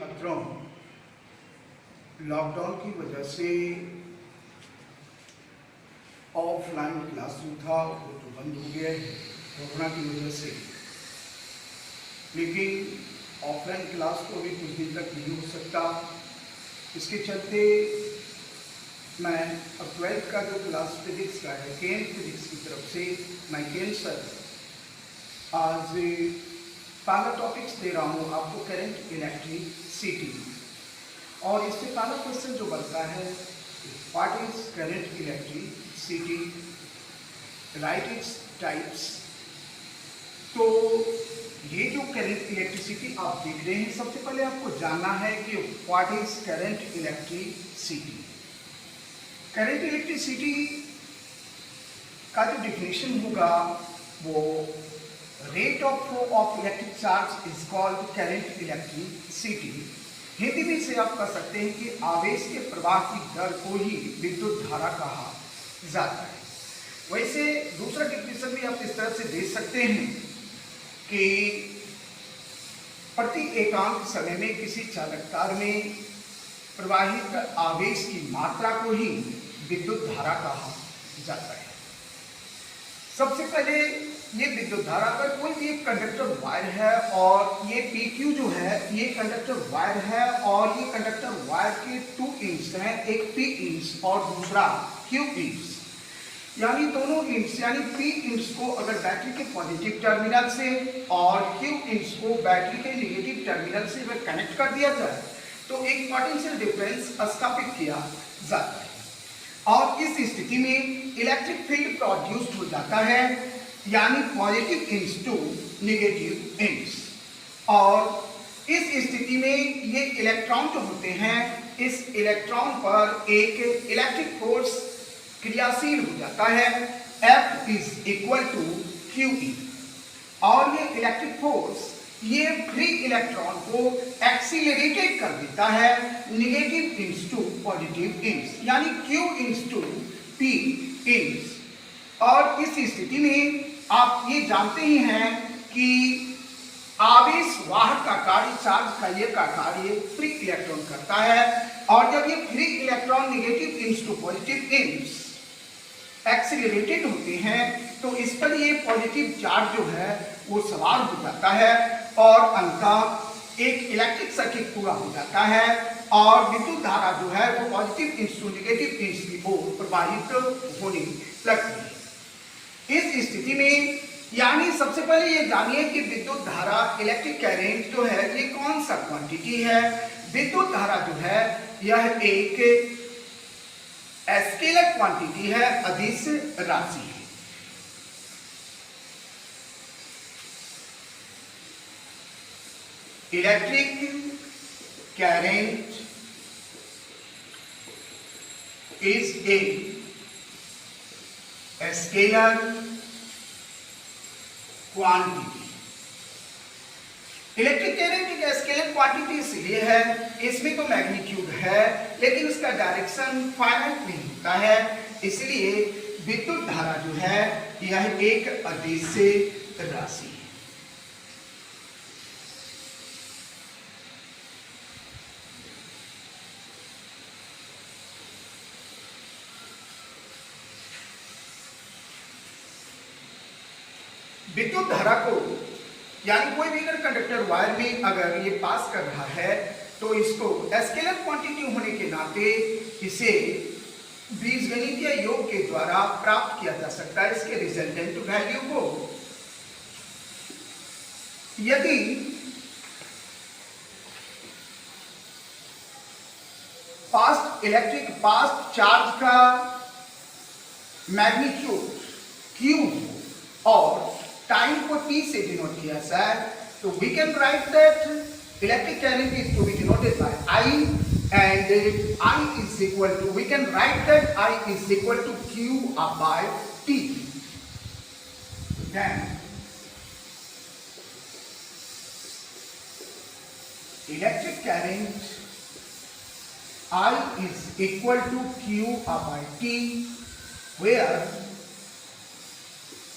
छात्रों, लॉकडाउन की वजह से ऑफलाइन क्लास जो था वो तो बंद हो गया है कोरोना की वजह से। लेकिन ऑफलाइन क्लास तो अभी कुछ दिन तक नहीं हो सकता। इसके चलते मैं अब 12th का जो क्लास फिजिक्स का है केन फिजिक्स की तरफ से मैं केन सर आज पहला टॉपिक्स दे रहा हूँ आपको, करंट इलेक्ट्रिसिटी। और इससे पहला क्वेश्चन जो बनता है, what is current electricity, right its types. तो ये जो करंट इलेक्ट्रिसिटी आप देख रहे हैं, सबसे पहले आपको जानना है कि what is current electricity. Current electricity का जो डिफिनेशन होगा वो rate of flow of electric charge is called current electricity. Hindi में से आप कह सकते हैं कि आवेश के प्रवाह की दर को ही विद्युत धारा कहा जाता है। वैसे दूसरा डिफिनेशन भी आप इस तरह से दे सकते हैं कि प्रति एकांक समय में किसी चालक तार में प्रवाहित आवेश की मात्रा को ही विद्युत धारा कहा जाता है। सबसे पहले ये विद्युत धारा, अगर कोई भी एक कंडक्टर वायर है और ये PQ जो है ये कंडक्टर वायर है और ये कंडक्टर वायर के 2 इंच हैं, एक P इंच और दूसरा Q इंच, यानी दोनों इंच यानी P इंच को अगर बैटरी के पॉजिटिव टर्मिनल से और Q इंच को बैटरी के नेगेटिव टर्मिनल से अगर कनेक्ट कर दिया जाए तो एक पोटेंशियल डिफरेंस स्थापित किया जाता है और इस स्थिति में इलेक्ट्रिक फील्ड प्रोड्यूस्ड हो जाता है, यानी positive end to negative end. और इस स्थिति में ये इलेक्ट्रॉन जो होते हैं, इस इलेक्ट्रॉन पर एक इलेक्ट्रिक फोर्स क्रियाशील हो जाता है, F is equal to QE। और ये इलेक्ट्रिक फोर्स ये फ्री इलेक्ट्रॉन को एक्सीलरेटेड कर देता है negative end to positive end, यानी Q end to P end. और इस स्थिति में आप ये जानते ही हैं कि आवेश वाहक का कार्य, चार्ज कार्य का कार्य फ्री इलेक्ट्रॉन करता है। और जब ये free electron negative end to positive end accelerated होते हैं तो इस पर ये पॉजिटिव चार्ज जो है वो सवार हो जाता है और अंततः एक इलेक्ट्रिक सर्किट पूरा हो जाता है और विद्युत धारा जो है वो positive end to negative end की ओर प्रवाहित होने लगती है। इस स्थिति में यानी सबसे पहले ये जानिए कि विद्युत धारा, इलेक्ट्रिक करंट जो है ये कौन सा क्वांटिटी है। विद्युत धारा जो है यह एक स्केलर क्वांटिटी है, अदिश राशि है। Electric current is a scalar quantity. Electric current एक स्केलर क्वांटिटी इसलिए है, इसमें तो मैग्नीट्यूड है लेकिन इसका डायरेक्शन फाइनाइट नहीं होता है, इसलिए विद्युत धारा जो है यह एक अदिश राशि है। विद्युत धारा को यानी कोई भी अगर कंडक्टर वायर में अगर ये पास कर रहा है तो इसको स्केलर क्वांटिटी होने के नाते इसे बीजगणितीय योग के द्वारा प्राप्त किया जा सकता है, इसके रिजल्टेंट वैल्यू को। यदि पास्ट चार्ज का मैग्नीट्यूड Q और टाइम को T से डिनोट किया जाए तो we can write that electric current is to be denoted by I and I is equal to, we can write that I is equal to Q by T. Then electric current I is equal to Q by T, where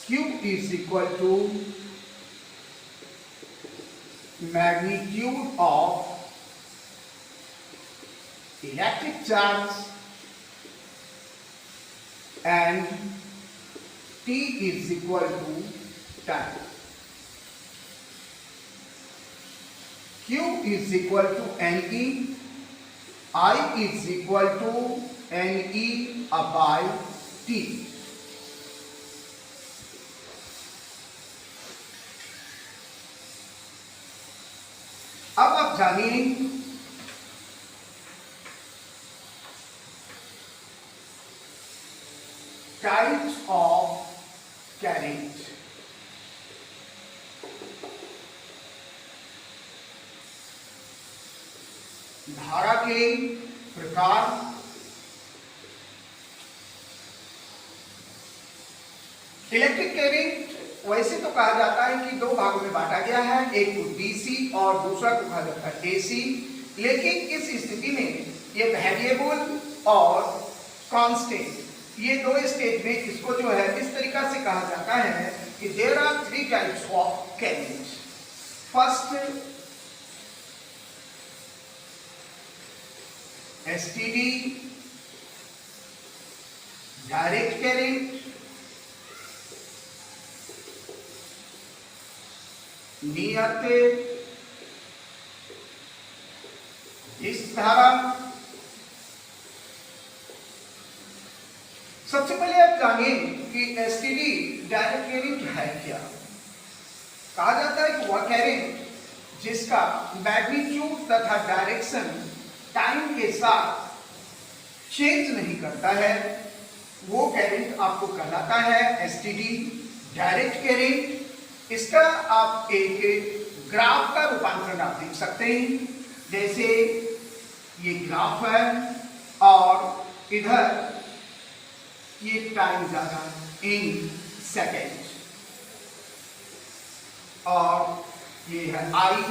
Q is equal to magnitude of electric charge and T is equal to time. Q is equal to Ne, I is equal to Ne by T. अब आप जानिए types of current. धारा के प्रकार। Electric current वैसे तो कहा जाता है कि दो भागों में बांटा गया है, एक को डीसी और दूसरा को कहा जाता है एसी। लेकिन इस स्थिति में ये वेरिएबल और कांस्टेंट ये दो स्टेज में इसको जो है इस तरीका से कहा जाता है कि there are three types of current. First STD direct current, नियत इस धारा। सबसे पहले आप जानिए कि एसटीडी डायरेक्ट करंट है क्या। कहा जाता है कि वह करंट जिसका मैग्नीट्यूड तथा डायरेक्शन टाइम के साथ चेंज नहीं करता है वो करंट आपको कहलाता है एसटीडी डायरेक्ट करंट। इसका आप एक ग्राफ का रूपांतरण आप देख सकते हैं, जैसे ये ग्राफ है और इधर ये टाइम जा रहा है इन सेकेंड, और ये है आई,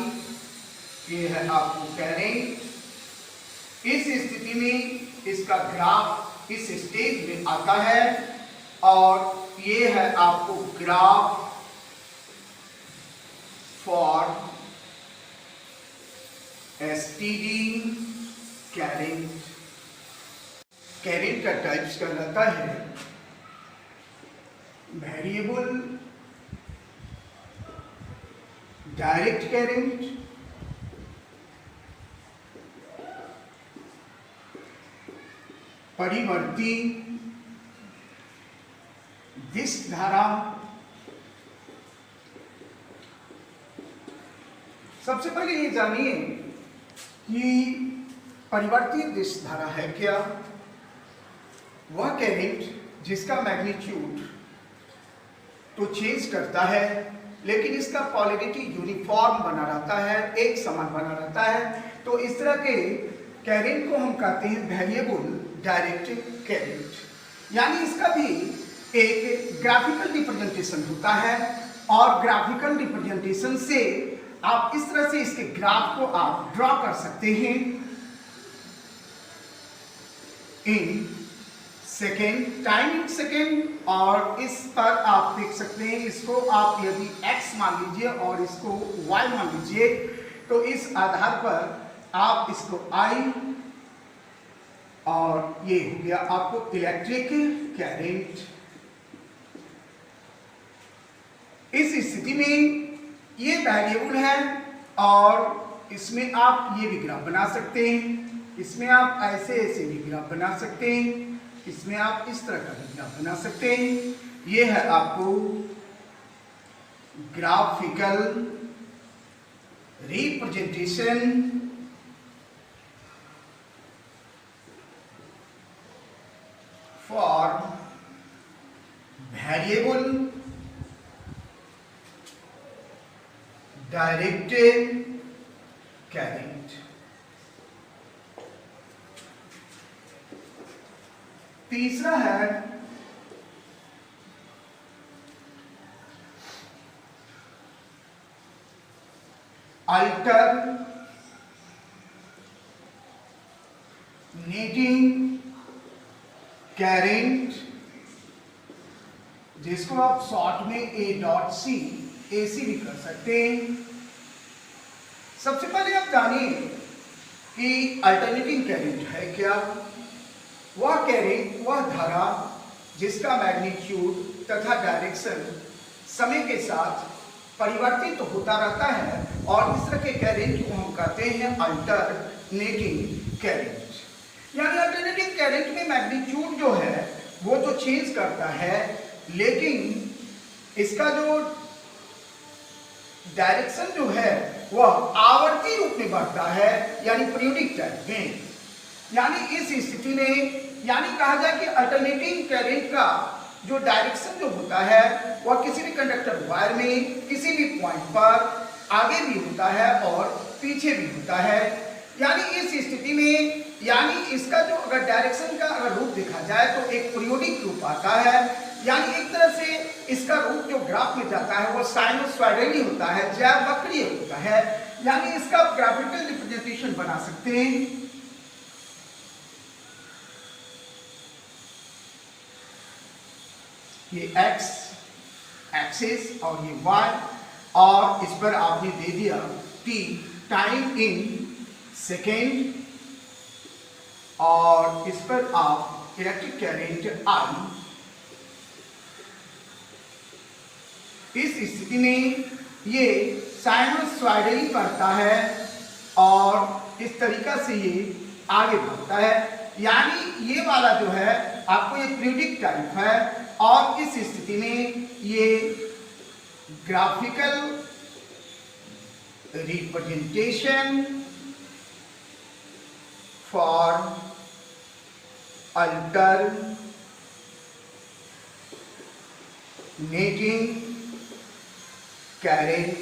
ये है आपको करंट। इस स्थिति में इसका ग्राफ इस स्टेज में आता है और ये है आपको graph for STD current. Current का टाइप्स कहलाता है वेरिएबल डायरेक्ट करंट, परिवर्ती डिस्क धारा। सबसे पहले ये जानिए कि परिवर्ती डिस्क धारा है क्या। वह करंट जिसका मैग्नीट्यूड तो चेंज करता है लेकिन इसका पोलैरिटी यूनिफॉर्म बना रहता है, एक समान बना रहता है। तो इस तरह के करंट को हम कहते हैं वेरिएबल डायरेक्ट करंट। यानी इसका भी एक ग्राफिकल रिप्रेजेंटेशन होता है और ग्राफिकल रिप्रेजेंटेशन से आप इस तरह से इसके ग्राफ को आप ड्रॉ कर सकते हैं in second, time in second. और इस पर आप देख सकते हैं, इसको आप यदि x मान लीजिए और इसको y मान लीजिए तो इस आधार पर आप इसको I और ये हो गया आपको इलेक्ट्रिक करंट। इस स्थिति में ये वेरिएबल है और इसमें आप ये भी ग्राफ बना सकते हैं, इसमें आप ऐसे ऐसे भी ग्राफ बना सकते हैं, इसमें आप इस तरह का भी ग्राफ बना सकते हैं। ये है आपको graphical representation for variable direct current. तीसरा है अल्टरनेटिंग करंट, जिसको आप शॉर्ट में A.C एसी भी कर सकते हैं। सबसे पहले आप जानिए कि अल्टरनेटिंग करंट है क्या? वह करंट, वह धारा जिसका मैग्नीट्यूड तथा डायरेक्शन समय के साथ परिवर्तित होता रहता है, और इस तरह के करंट को हम कहते हैं अल्टरनेटिंग करंट। यानी अल्टरनेटिंग करंट में मैग्नीट्यूड जो है वो तो चेंज करता है, लेकिन इसका जो डायरेक्शन जो है वह आवर्ती रूप में बढ़ता है, यानी पीरियोडिक टाइप में। यानी इस स्थिति में यानी कहा जाए कि अल्टरनेटिंग करंट का जो डायरेक्शन जो होता है वह किसी भी कंडक्टर वायर में किसी भी पॉइंट पर आगे भी होता है और पीछे भी होता है। यानी इस स्थिति में यानी इसका जो अगर डायरेक्शन का अगर रूप देखा जाए तो एक पीरियोडिक रूप आता है, यानी एक तरह से इसका रूप जो ग्राफ में जाता है वो साइनोसॉइडली होता है, ज्यावक्रीय होता है। यानी इसका ग्राफिकल रिप्रेजेंटेशन बना सकते हैं। ये x एक्सिस और ये y, और इस पर आपने दे दिया t टाइम इन सेकेंड, और इस पर आप इलेक्ट्रिक करंट I। इस स्थिति में ये साइनोसॉइडली बढ़ता है और इस तरीका से ये आगे बढ़ता है। यानी ये वाला जो है आपको ये पीरियोडिक टाइप है, और इस स्थिति में ये graphical representation for alternating current.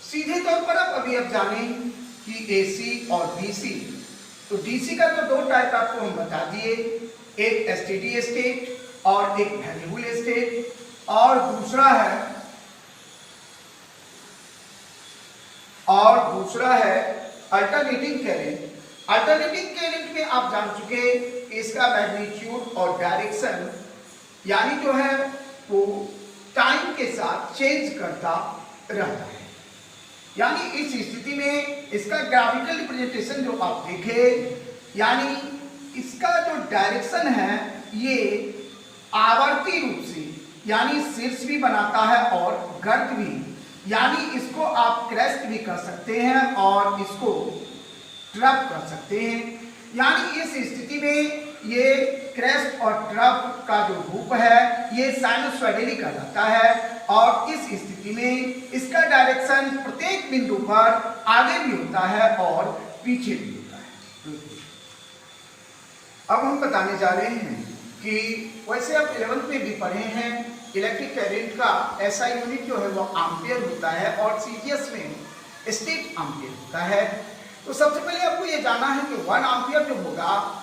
सीधे तौर पर अभी आप जानें कि AC और DC, तो DC का तो दो टाइप आपको हम बता दिए, एक स्टेडी स्टेट और एक वेरिएबल स्टेट, और दूसरा है अल्टरनेटिंग करंट। अल्टरनेटिंग करंट में आप जान चुके कि इसका मैग्नीट्यूड और डायरेक्शन यानी जो है वो टाइम के साथ चेंज करता रहता है। यानी इस स्थिति में इसका ग्राफिकल रिप्रेजेंटेशन जो आप देखें, यानी इसका जो डायरेक्शन है ये आवर्ती रूप से यानी शीर्ष भी बनाता है और गर्त भी, यानी इसको आप क्रेस्ट भी कर सकते हैं और इसको ट्रप कर सकते हैं। यानी इस स्थिति में ये क्रेस्ट और ट्रप का जो रूप है ये साइनोसॉइडली कहलाता है, और इस स्थिति में इसका डायरेक्शन प्रत्येक बिंदु पर आगे भी होता है और पीछे भी होता है। अब हम बताने जा रहे हैं कि वैसे आप 11th में भी पढ़े हैं, इलेक्ट्रिक करंट का ऐसा यूनिट जो है वो एम्पियर होता है, और सीजीएस में स्टेट एम्पियर होता है। तो सबसे पहले आपको ये जानना है कि 1 एम्पियर जो होगा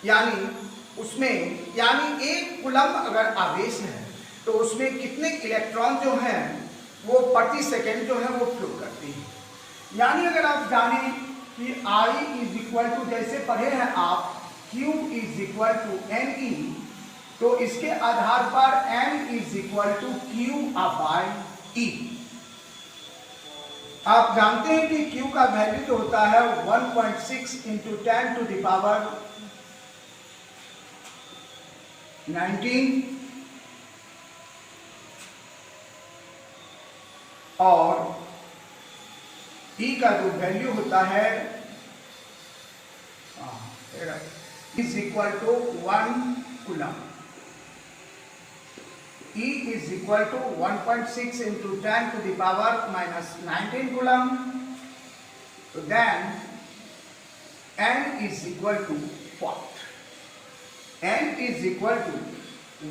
यानी उसमें यानी 1 कूलम अगर आवेश है तो उसमें कितने इलेक्ट्रॉन जो हैं वो प्रति सेकंड जो है वो फ्लो करते हैं। यानी अगर आप जानें कि I इज इक्वल टू, जैसे पढ़े हैं आप, Q is equal to NE, तो इसके आधार पर N is equal to Q/E। आप जानते हैं कि Q का वैल्यू जो होता है 1.6 × 10⁻19, और E का जो वैल्यू होता है is equal to 1 coulomb. E is equal to 1.6 × 10⁻19 coulomb. So then N is equal to what? N is equal to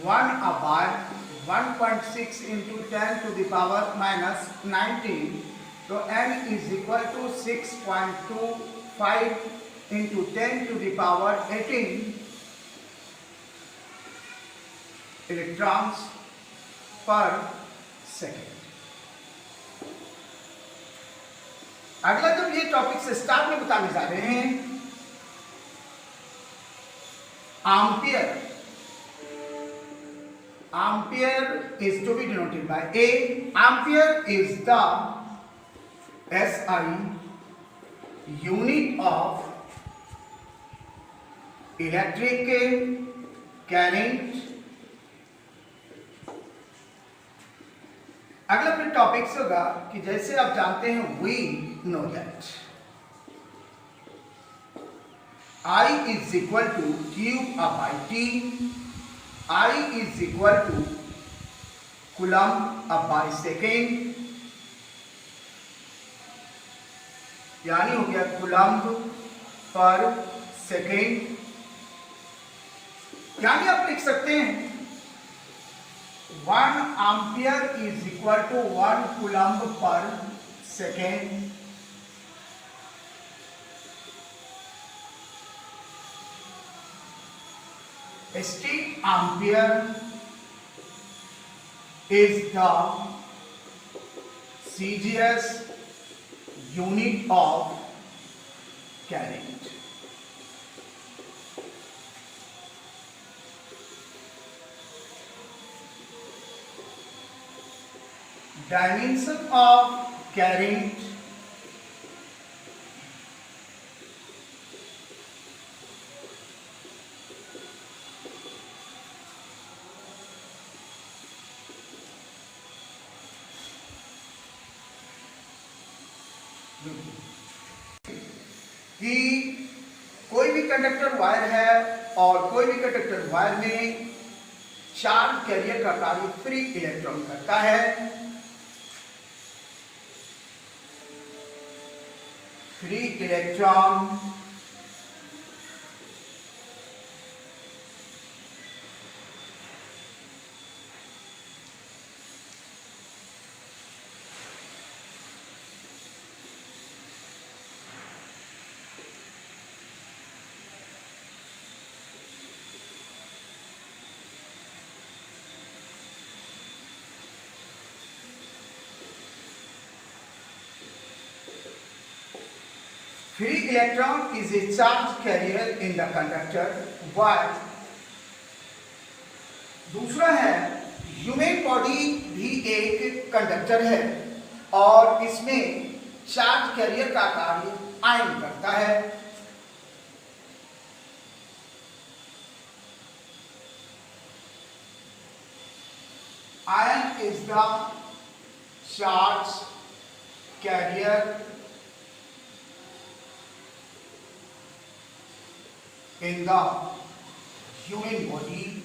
1/1.6 × 10⁻19. So N is equal to 6.25 × 10⁻18 electrons पर सेकेंड। अगला जब ये टॉपिक से स्टार्ट में बताने जा रहे हैं, ampere. Ampere is to be denoted by A। Ampere is the SI unit of electric current। अगला फिर टॉपिक्स होगा कि जैसे आप जानते हैं we know that I is equal to Q by T, I is equal to Coulomb by second, यानी हो गया Coulomb पर सेकेंड। यानी आप लिख सकते हैं 1 ampere is equal to 1 Coulomb per second. State ampere is the CGS unit of current। Dimension of current कि कोई भी कंडक्टर वायर है और कोई भी कंडक्टर वायर में चार्ज कैरियर का कार्य फ्री इलेक्ट्रॉन करता है। Free electron free electron is a charge carrier in the conductor while दूसरा है ह्यूमन बॉडी भी एक कंडक्टर है और इसमें चार्ज कैरियर का कार्य आयन करता है। Ion is the charge carrier in the human body